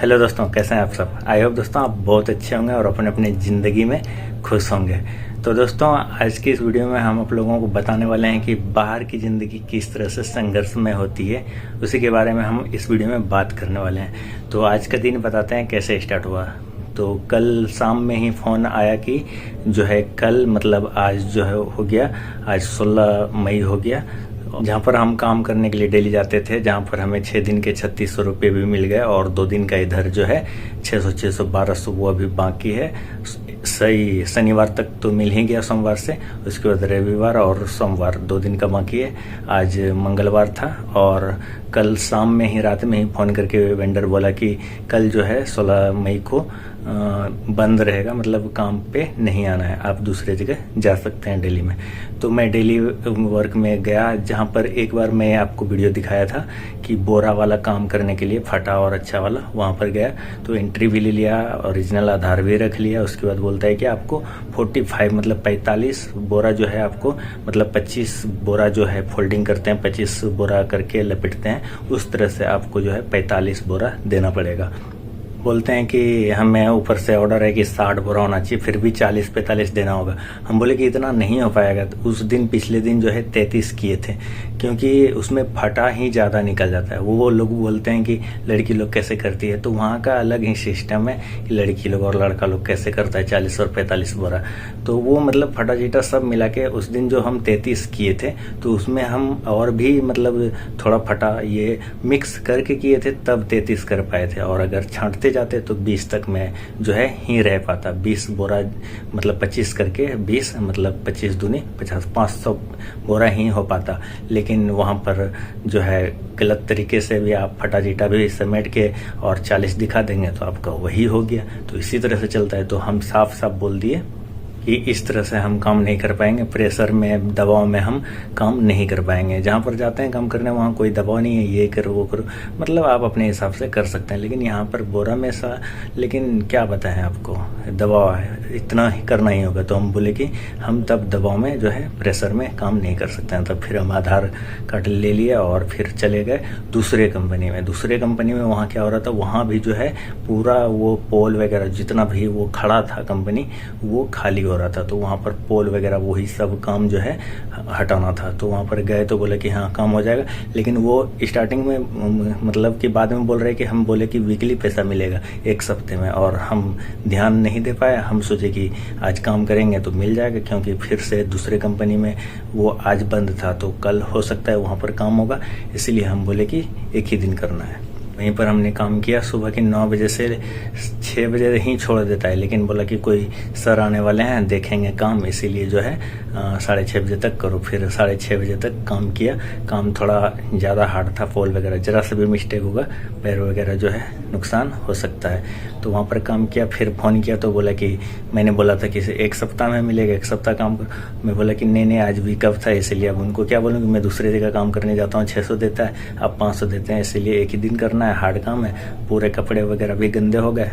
Hello दोस्तों, कैसे हैं आप सब। आई होप दोस्तों आप बहुत अच्छे होंगे और अपने अपने ज़िंदगी में खुश होंगे। तो दोस्तों आज की इस वीडियो में हम आप लोगों को बताने वाले हैं कि बाहर की ज़िंदगी किस तरह से संघर्ष में होती है, उसी के बारे में हम इस वीडियो में बात करने वाले हैं। तो आज का दिन बताते हैं कैसे स्टार्ट हुआ। तो कल शाम में ही फ़ोन आया कि जो है कल मतलब आज जो है हो गया, आज 16 मई हो गया। जहाँ पर हम काम करने के लिए डेली जाते थे, जहाँ पर हमें 6 दिन के 3600 रुपये भी मिल गए और 2 दिन का इधर जो है 600 1200 वो अभी बाकी है। सही शनिवार तक तो मिल ही गया, सोमवार से, उसके बाद रविवार और सोमवार 2 दिन का बाकी है। आज मंगलवार था और कल शाम में ही रात में ही फ़ोन करके वेंडर बोला कि कल जो है 16 मई को बंद रहेगा, मतलब काम पे नहीं आना है, आप दूसरे जगह जा सकते हैं डेली में। तो मैं डेली वर्क में गया, जहाँ पर एक बार मैं आपको वीडियो दिखाया था कि बोरा वाला काम करने के लिए, फटा और अच्छा वाला, वहाँ पर गया। तो एंट्री भी ले लिया, ओरिजिनल आधार भी रख लिया। उसके बाद बोलता है कि आपको 45 मतलब 45 बोरा जो है आपको, मतलब 25 बोरा जो है फोल्डिंग करते हैं, 25 बोरा करके लपेटते हैं, उस तरह से आपको जो है 45 बोरा देना पड़ेगा। बोलते हैं कि हमें ऊपर से ऑर्डर है कि 60 बोरा होना चाहिए, फिर भी 40-45 देना होगा। हम बोले कि इतना नहीं हो पाएगा। तो उस दिन पिछले दिन जो है 33 किए थे, क्योंकि उसमें फटा ही ज़्यादा निकल जाता है। वो लोग बोलते हैं कि लड़की लोग कैसे करती है, तो वहाँ का अलग ही सिस्टम है कि लड़की लोग और लड़का लोग कैसे करता है 40 और 45 बोरा। तो वो मतलब फटा चीटा सब मिला के उस दिन जो हम 33 किए थे, तो उसमें हम और भी मतलब थोड़ा फटा ये मिक्स करके किए थे, तब 33 कर पाए थे। और अगर छांटते जाते तो 20 तक में जो है ही रह पाता। 20 बोरा मतलब 25 करके 20 मतलब 25 दूनी 50, 500 बोरा ही हो पाता। लेकिन वहाँ पर जो है गलत तरीके से भी आप फटा चीटा भी समेट के और 40 दिखा देंगे तो आपका वही हो गया। तो इसी तरह से चलता है। तो हम साफ साफ बोल दिए कि इस तरह से हम काम नहीं कर पाएंगे, प्रेशर में दबाव में हम काम नहीं कर पाएंगे। जहाँ पर जाते हैं काम करने वहाँ कोई दबाव नहीं है, ये करो वो करो, मतलब आप अपने हिसाब से कर सकते हैं। लेकिन यहाँ पर बोरा में सा, लेकिन क्या बताएं आपको, दबाव है, इतना ही करना ही होगा। तो हम बोले कि हम तब दबाव में जो है प्रेशर में काम नहीं कर सकते हैं। तब फिर हम आधार कार्ड ले लिया और फिर चले गए दूसरे कंपनी में। दूसरे कंपनी में वहाँ क्या हो रहा था, वहाँ भी जो है पूरा वो पोल वगैरह जितना भी वो खड़ा था कंपनी, वो खाली हो रहा था। तो वहाँ पर पोल वगैरह वही सब काम जो है हटाना था। तो वहाँ पर गए तो बोले कि हाँ काम हो जाएगा। लेकिन वो स्टार्टिंग में मतलब कि बाद में बोल रहे कि हम बोले कि वीकली पैसा मिलेगा 1 हफ्ते में, और हम ध्यान नहीं दे पाए। हम सोचे कि आज काम करेंगे तो मिल जाएगा, क्योंकि फिर से दूसरे कंपनी में वो आज बंद था, तो कल हो सकता है वहाँ पर काम होगा। इसीलिए हम बोले कि एक ही दिन करना है। वहीं पर हमने काम किया। सुबह के 9 बजे से 6 बजे ही छोड़ देता है, लेकिन बोला कि कोई सर आने वाले हैं, देखेंगे काम, इसीलिए जो है 6:30 बजे तक करो। फिर 6:30 बजे तक काम किया। काम थोड़ा ज़्यादा हार्ड था, पोल वगैरह जरा सा भी मिस्टेक होगा, पैर वगैरह जो है नुकसान हो सकता है। तो वहाँ पर काम किया। फिर फ़ोन किया तो बोला कि मैंने बोला था कि 1 सप्ताह में मिलेगा, 1 सप्ताह काम कर। मैं बोला कि नहीं आज वीकअप था, इसलिए अब उनको क्या बोलूँ कि मैं दूसरे जगह काम करने जाता हूँ, 600 देता है, अब 500 देते हैं, इसलिए एक ही दिन करना है। हार्ड काम है, पूरे कपड़े वगैरह भी गंदे हो गए।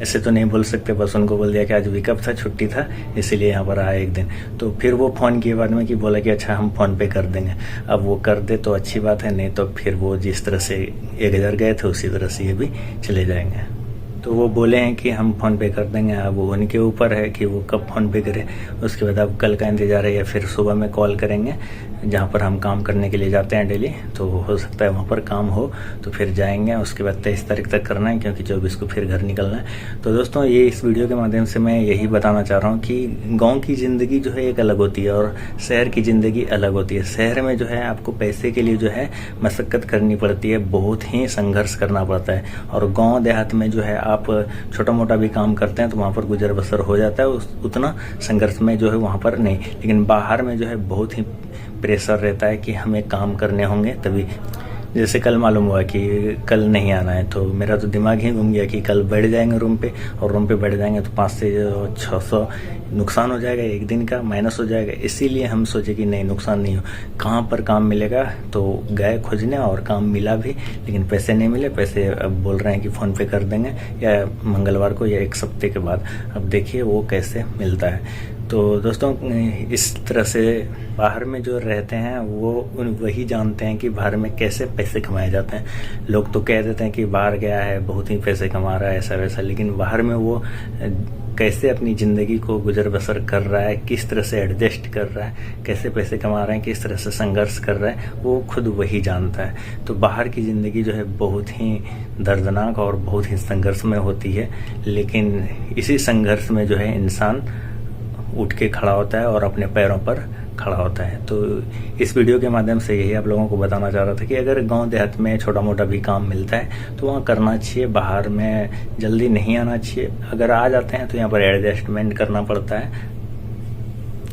ऐसे तो नहीं बोल सकते, बस उनको बोल दिया कि आज वीकअप था, छुट्टी था, इसीलिए यहाँ पर आया एक दिन। तो फिर वो फ़ोन किए बाद में कि बोला कि अच्छा हम फ़ोन पे कर देंगे। अब वो कर दे तो अच्छी बात है, नहीं तो फिर वो जिस तरह से 1000 गए थे उसी तरह से ये भी चले जाएंगे। तो वो बोले हैं कि हम फ़ोन पे कर देंगे। अब वो उनके ऊपर है कि वो कब फ़ोन पे करें। उसके बाद अब कल का इंतज़ार है, या फिर सुबह में कॉल करेंगे जहाँ पर हम काम करने के लिए जाते हैं डेली। तो हो सकता है वहाँ पर काम हो तो फिर जाएंगे। उसके बाद 23 तारीख तक करना है, क्योंकि 24 को फिर घर निकलना है। तो दोस्तों ये इस वीडियो के माध्यम से मैं यही बताना चाह रहा हूँ कि गाँव की ज़िंदगी जो है एक अलग होती है और शहर की ज़िंदगी अलग होती है। शहर में जो है आपको पैसे के लिए जो है मशक्क़त करनी पड़ती है, बहुत ही संघर्ष करना पड़ता है। और गाँव देहात में जो है आप छोटा मोटा भी काम करते हैं तो वहाँ पर गुजर बसर हो जाता है, उतना संघर्ष में जो है वहाँ पर नहीं। लेकिन बाहर में जो है बहुत ही प्रेशर रहता है कि हमें काम करने होंगे तभी। जैसे कल मालूम हुआ कि कल नहीं आना है, तो मेरा तो दिमाग ही घूम गया कि कल बैठ जाएंगे रूम पे, और रूम पे बैठ जाएंगे तो 500 से 600 नुकसान हो जाएगा, एक दिन का माइनस हो जाएगा। इसीलिए हम सोचे कि नहीं, नुकसान नहीं हो, कहाँ पर काम मिलेगा। तो गए खोजने और काम मिला भी, लेकिन पैसे नहीं मिले। पैसे अब बोल रहे हैं कि फ़ोन पे कर देंगे या मंगलवार को या 1 हफ्ते के बाद। अब देखिए वो कैसे मिलता है। तो दोस्तों इस तरह से बाहर में जो रहते हैं वो वही जानते हैं कि बाहर में कैसे पैसे कमाए जाते हैं। लोग तो कह देते हैं कि बाहर गया है बहुत ही पैसे कमा रहा है ऐसा वैसा, लेकिन बाहर में वो कैसे अपनी ज़िंदगी को गुजर बसर कर रहा है, किस तरह से एडजस्ट कर रहा है, कैसे पैसे कमा रहे हैं, किस तरह से संघर्ष कर रहा है, वो खुद वही जानता है। तो बाहर की ज़िंदगी जो है बहुत ही दर्दनाक और बहुत ही संघर्ष में होती है, लेकिन इसी संघर्ष में जो है इंसान उठ के खड़ा होता है और अपने पैरों पर खड़ा होता है। तो इस वीडियो के माध्यम से यही आप लोगों को बताना चाह रहा था कि अगर गांव देहात में छोटा मोटा भी काम मिलता है तो वहाँ करना चाहिए, बाहर में जल्दी नहीं आना चाहिए। अगर आ जाते हैं तो यहाँ पर एडजस्टमेंट करना पड़ता है,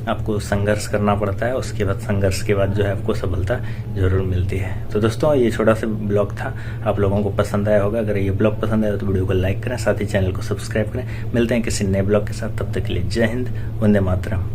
आपको संघर्ष करना पड़ता है, उसके बाद संघर्ष के बाद जो है आपको सफलता जरूर मिलती है। तो दोस्तों ये छोटा सा ब्लॉग था, आप लोगों को पसंद आया होगा। अगर ये ब्लॉग पसंद आया तो वीडियो को लाइक करें, साथ ही चैनल को सब्सक्राइब करें। मिलते हैं किसी नए ब्लॉग के साथ, तब तक के लिए जय हिंद, वंदे मातरम।